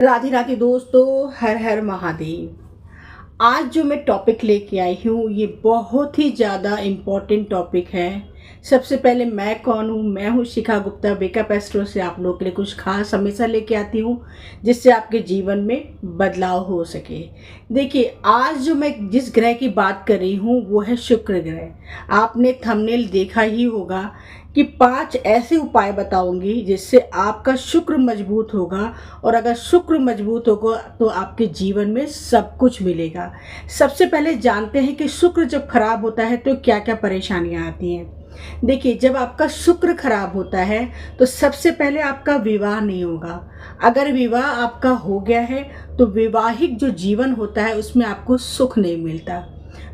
राधे राधे दोस्तों, हर हर महादेव। आज जो मैं टॉपिक लेके आई हूँ ये बहुत ही ज़्यादा इम्पोर्टेंट टॉपिक है। सबसे पहले मैं कौन हूँ? मैं हूँ शिखा गुप्ता। वेकअप एस्ट्रो से आप लोगों के लिए कुछ खास हमेशा लेके आती हूँ जिससे आपके जीवन में बदलाव हो सके। देखिए, आज जो मैं जिस ग्रह की बात कर रही हूँ वो है शुक्र ग्रह। आपने थंबनेल देखा ही होगा कि 5 ऐसे उपाय बताऊंगी जिससे आपका शुक्र मजबूत होगा, और अगर शुक्र मजबूत होगा तो आपके जीवन में सब कुछ मिलेगा। सबसे पहले जानते हैं कि शुक्र जब खराब होता है तो क्या क्या परेशानियां आती हैं। देखिए, जब आपका शुक्र खराब होता है तो सबसे पहले आपका विवाह नहीं होगा। अगर विवाह आपका हो गया है तो वैवाहिक जो जीवन होता है उसमें आपको सुख नहीं मिलता।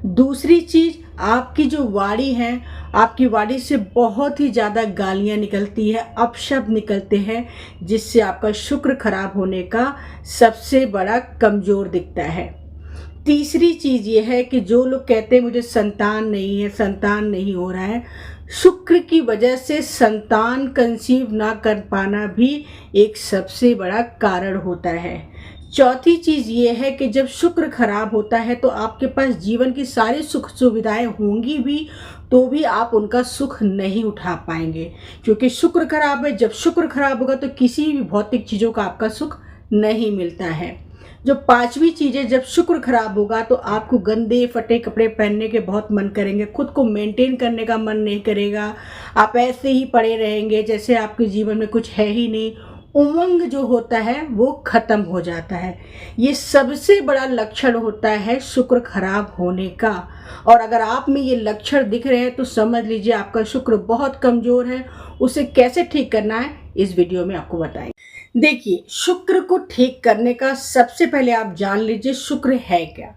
दूसरी चीज, आपकी जो वाणी है, आपकी वाणी से बहुत ही ज़्यादा गालियाँ निकलती है, अपशब्द निकलते हैं, जिससे आपका शुक्र खराब होने का सबसे बड़ा कमज़ोर दिखता है। तीसरी चीज़ ये है कि जो लोग कहते हैं मुझे संतान नहीं है, संतान नहीं हो रहा है, शुक्र की वजह से संतान कंसीव ना कर पाना भी एक सबसे बड़ा कारण होता है। चौथी चीज़ ये है कि जब शुक्र खराब होता है तो आपके पास जीवन की सारी सुख सुविधाएं होंगी भी तो भी आप उनका सुख नहीं उठा पाएंगे, क्योंकि शुक्र खराब है। जब शुक्र खराब होगा तो किसी भी भौतिक चीज़ों का आपका सुख नहीं मिलता है। जो पांचवी चीज़ है, जब शुक्र खराब होगा तो आपको गंदे फटे कपड़े पहनने के बहुत मन करेंगे, खुद को मेंटेन करने का मन नहीं करेगा, आप ऐसे ही पड़े रहेंगे जैसे आपके जीवन में कुछ है ही नहीं। उमंग जो होता है वो खत्म हो जाता है। ये सबसे बड़ा लक्षण होता है शुक्र खराब होने का। और अगर आप में ये लक्षण दिख रहे हैं तो समझ लीजिए आपका शुक्र बहुत कमज़ोर है। उसे कैसे ठीक करना है इस वीडियो में आपको बताएंगे। देखिए, शुक्र को ठीक करने का सबसे पहले आप जान लीजिए शुक्र है क्या।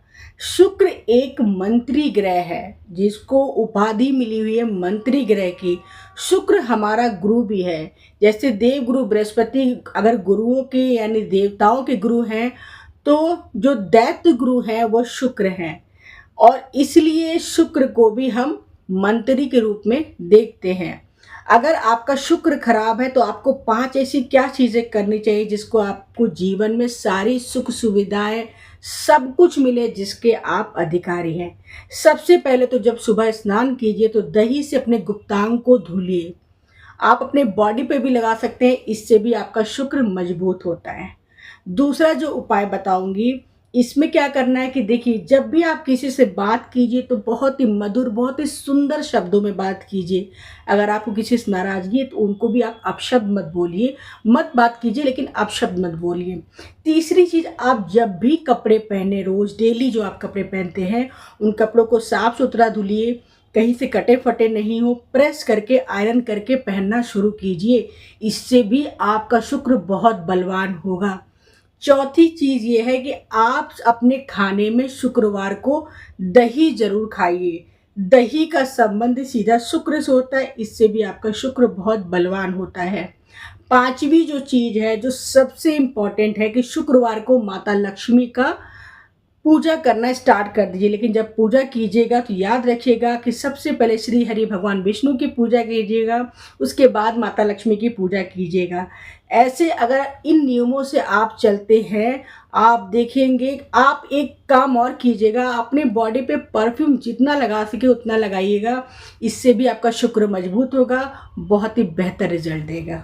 शुक्र एक मंत्री ग्रह है जिसको उपाधि मिली हुई है मंत्री ग्रह की। शुक्र हमारा गुरु भी है। जैसे देव गुरु बृहस्पति अगर गुरुओं के यानी देवताओं के गुरु हैं, तो जो दैत्य गुरु हैं वो शुक्र हैं, और इसलिए शुक्र को भी हम मंत्री के रूप में देखते हैं। अगर आपका शुक्र खराब है तो आपको 5 ऐसी क्या चीज़ें करनी चाहिए जिसको आपको जीवन में सारी सुख सुविधाएं सब कुछ मिले जिसके आप अधिकारी हैं। सबसे पहले तो जब सुबह स्नान कीजिए तो दही से अपने गुप्तांग को धुलिए। आप अपने बॉडी पे भी लगा सकते हैं, इससे भी आपका शुक्र मजबूत होता है। दूसरा जो उपाय बताऊंगी, इसमें क्या करना है कि देखिए, जब भी आप किसी से बात कीजिए तो बहुत ही मधुर, बहुत ही सुंदर शब्दों में बात कीजिए। अगर आपको किसी से नाराजगी है तो उनको भी आप अपशब्द मत बोलिए, मत बात कीजिए, लेकिन अपशब्द मत बोलिए। तीसरी चीज़, आप जब भी कपड़े पहने, रोज़ डेली जो आप कपड़े पहनते हैं उन कपड़ों को साफ सुथरा धुलिए, कहीं से कटे फटे नहीं हो, प्रेस करके आयरन करके पहनना शुरू कीजिए। इससे भी आपका शुक्र बहुत बलवान होगा। चौथी चीज़ ये है कि आप अपने खाने में शुक्रवार को दही जरूर खाइए। दही का संबंध सीधा शुक्र से होता है, इससे भी आपका शुक्र बहुत बलवान होता है। पांचवी जो चीज़ है, जो सबसे इम्पॉर्टेंट है, कि शुक्रवार को माता लक्ष्मी का पूजा करना स्टार्ट कर दीजिए। लेकिन जब पूजा कीजिएगा तो याद रखिएगा कि सबसे पहले श्री हरि भगवान विष्णु की पूजा कीजिएगा, उसके बाद माता लक्ष्मी की पूजा कीजिएगा। ऐसे अगर इन नियमों से आप चलते हैं, आप देखेंगे। आप एक काम और कीजिएगा, अपने बॉडी पे परफ्यूम जितना लगा सके उतना लगाइएगा। इससे भी आपका शुक्र मजबूत होगा, बहुत ही बेहतर रिजल्ट देगा।